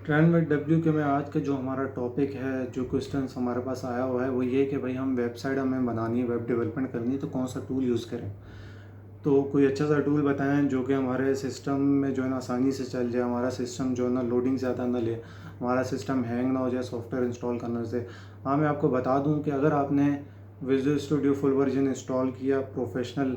Trend with W के में आज का जो हमारा टॉपिक है, जो क्वेश्चंस हमारे पास आया हुआ है वो ये कि भाई हम वेबसाइट हमें बनानी है, वेब डेवलपमेंट करनी है तो कौन सा टूल यूज़ करें। तो कोई अच्छा सा टूल बताएं जो कि हमारे सिस्टम में जो है ना आसानी से चल जाए, हमारा सिस्टम जो है ना लोडिंग ज़्यादा ना ले, हमारा सिस्टम हैंग ना हो जाए सॉफ्टवेयर इंस्टॉल करने से। हाँ, मैं आपको बता दूं कि अगर आपने visual studio full version install किया, प्रोफेशनल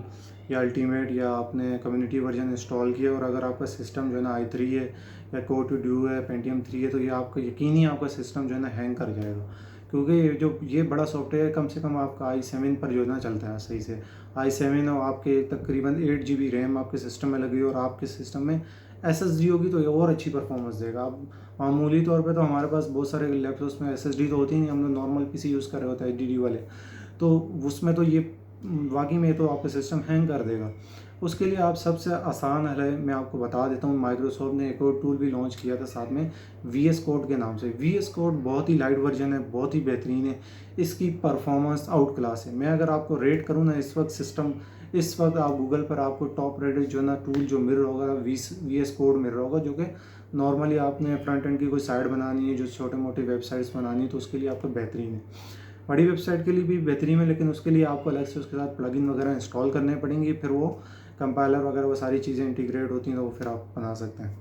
या अल्टीमेट, या आपने कम्युनिटी वर्जन इंस्टॉल किया, और अगर आपका सिस्टम जो है ना i3 है या कोर टू ड्यू है, पेंटियम 3 है, तो ये आपका यकीनी आपका सिस्टम जो है ना हैंग कर जाएगा। क्योंकि ये बड़ा सॉफ्टवेयर कम से कम आपका i7 पर जो है ना चलता है सही से। i7 और आपके तकरीबन 8 GB रैम आपके सिस्टम में लगी, और आपके सिस्टम में SSD होगी तो ये और अच्छी परफॉर्मेंस देगा। अब मामूली तौर पे तो हमारे पास बहुत सारे लैपटॉप्स में SSD तो होती ही नहीं, हम लोग नॉर्मल PC यूज़ कर रहे होते हैं HDD वाले, तो उसमें तो ये वाकई में तो आपका सिस्टम हैंग कर देगा। उसके लिए आप सबसे आसान हल है, मैं आपको बता देता हूँ। माइक्रोसॉफ्ट ने एक और टूल भी लॉन्च किया था साथ में, VS कोड के नाम से। VS कोड बहुत ही लाइट वर्जन है, बहुत ही बेहतरीन है, इसकी परफॉर्मेंस आउट क्लास है। मैं अगर आपको रेट करूँ ना इस वक्त आप गूगल पर आपको टॉप रेटेड जो ना टूल जो मिल रहा होगा, VS कोड मिल रहा होगा, जो कि नॉर्मली आपने फ्रंट एंड की कोई साइट बनानी है, जो छोटे मोटे वेबसाइट्स बनानी है, तो उसके लिए आपको बेहतरीन है। बड़ी वेबसाइट के लिए भी बेहतरीन है, लेकिन उसके लिए आपको अलग से उसके साथ प्लगइन वगैरह इंस्टॉल करने पड़ेंगे, फिर वो कंपाइलर वगैरह वो सारी चीज़ें इंटीग्रेट होती हैं, तो वो फिर आप बना सकते हैं।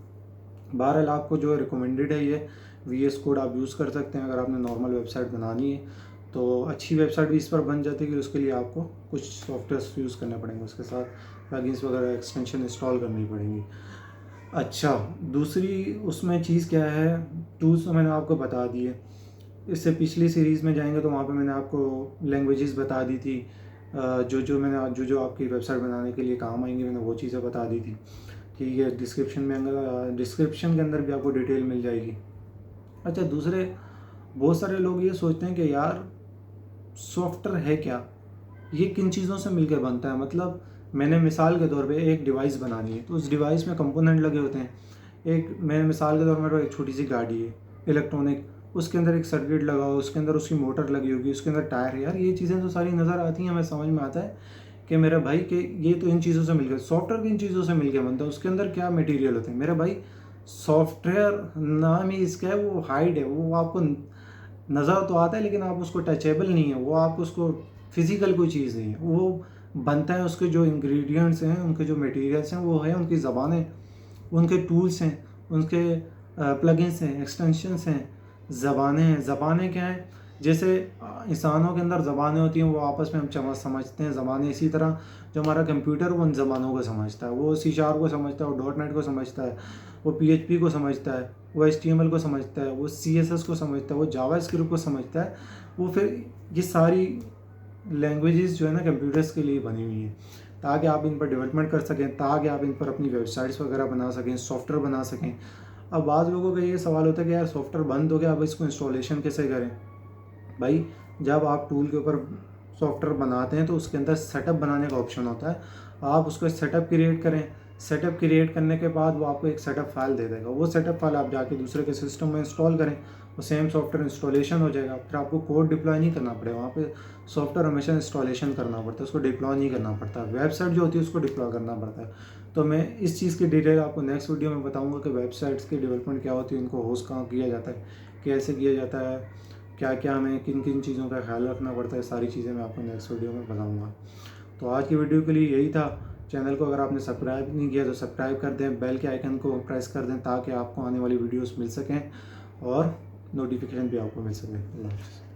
बहरहाल आपको जो रिकमेंडेड है ये VS कोड आप यूज़ कर सकते हैं अगर आपने नॉर्मल वेबसाइट बनानी है। तो अच्छी वेबसाइट भी इस पर बन जाती है कि उसके लिए आपको कुछ सॉफ्टवेयर यूज़ करने पड़ेंगे, उसके साथ प्लगइन्स वगैरह एक्सटेंशन इंस्टॉल करनी पड़ेंगी। अच्छा, दूसरी उसमें चीज़ क्या है, टूल्स तो मैंने आपको बता दिए। इससे पिछली सीरीज़ में जाएंगे तो वहाँ पे मैंने आपको लैंग्वेजेस बता दी थी, जो आपकी वेबसाइट बनाने के लिए काम आएंगी, मैंने वो चीज़ें बता दी थी। ठीक है, डिस्क्रिप्शन के अंदर भी आपको डिटेल मिल जाएगी। अच्छा, दूसरे बहुत सारे लोग ये सोचते हैं कि यार सॉफ्टवेयर है क्या, ये किन चीज़ों से मिलकर बनता है। मतलब मैंने मिसाल के तौर पे एक डिवाइस बनानी है, तो उस डिवाइस में कंपोनेंट लगे होते हैं। मैंने मिसाल के तौर पर एक छोटी सी गाड़ी है इलेक्ट्रॉनिक, उसके अंदर एक सर्किट लगा हो, उसके अंदर उसकी मोटर लगी होगी, उसके अंदर टायर है। यार ये चीज़ें तो सारी नज़र आती हैं, हमें समझ में आता है कि मेरे भाई के ये तो इन चीज़ों से मिलकर, सॉफ्टवेयर किन चीज़ों से मिलकर बनता है, उसके अंदर क्या मटेरियल होते हैं। मेरे भाई सॉफ्टवेयर नाम ही इसका है, वो हाइड है, वो आपको नज़र तो आता है लेकिन आप उसको टचेबल नहीं है, वो आप उसको फिजिकल कोई चीज़ नहीं है। वो बनता है, उसके जो इंग्रेडिएंट्स हैं, उनके जो मटेरियल्स हैं वो है उनकी ज़बानें, उनके टूल्स हैं, उनके प्लगइन्स हैं, एक्सटेंशंस हैं, ज़बानें हैं। ज़बानें क्या हैं, जैसे इंसानों के अंदर ज़बानें होती हैं, वो आपस में हम समझते हैं ज़बानें। इसी तरह जो हमारा कंप्यूटर वो उन ज़बानों को समझता है, वो C# को समझता है, वो .NET को समझता है, वो PHP को समझता है, वो HTML को समझता है, वो CSS को समझता है, वो जावास्क्रिप्ट को समझता है। वो फिर ये सारी लैंग्वेजेस जो है ना कंप्यूटर्स के लिए बनी हुई हैं, ताकि आप इन पर डेवलपमेंट कर सकें, ताकि आप इन पर अपनी वेबसाइट्स वगैरह बना सकें, सॉफ्टवेयर बना सकें। अब बाद लोगों का ये सवाल होता है कि यार सॉफ्टवेयर बंद हो गया, अब इसको इंस्टॉलेशन कैसे करें। भाई, जब आप टूल के ऊपर सॉफ्टवेयर बनाते हैं तो उसके अंदर सेटअप बनाने का ऑप्शन होता है। आप उसका सेटअप क्रिएट करें, सेटअप क्रिएट करने के बाद वो आपको एक सेटअप फाइल दे देगा। वो सेटअप फाइल आप जाके दूसरे के सिस्टम में इंस्टॉल करें, वो सेम सॉफ्टवेयर इंस्टॉलेशन हो जाएगा। फिर आपको कोड डिप्लॉय नहीं करना पड़ेगा, वहाँ पे सॉफ्टवेयर हमेशा इंस्टॉलेशन करना पड़ता है, उसको डिप्लॉय नहीं करना पड़ता। वेबसाइट जो होती है उसको डिप्लॉय करना पड़ता है। तो मैं इस चीज़ की डिटेल आपको नेक्स्ट वीडियो में बताऊँगा कि वेबसाइट्स की डेवलपमेंट क्या होती है, इनको होस्ट कहाँ किया जाता है, कैसे किया जाता है, क्या क्या हमें किन किन चीज़ों का ख्याल रखना पड़ता है, सारी चीज़ें मैं आपको नेक्स्ट वीडियो में बताऊँगा। तो आज की वीडियो के लिए यही था। चैनल को अगर आपने सब्सक्राइब नहीं किया तो सब्सक्राइब कर दें, बेल के आइकन को प्रेस कर दें, ताकि आपको आने वाली वीडियोस मिल सकें और नोटिफिकेशन भी आपको मिल सके। अल्लाह हाफ़िज़।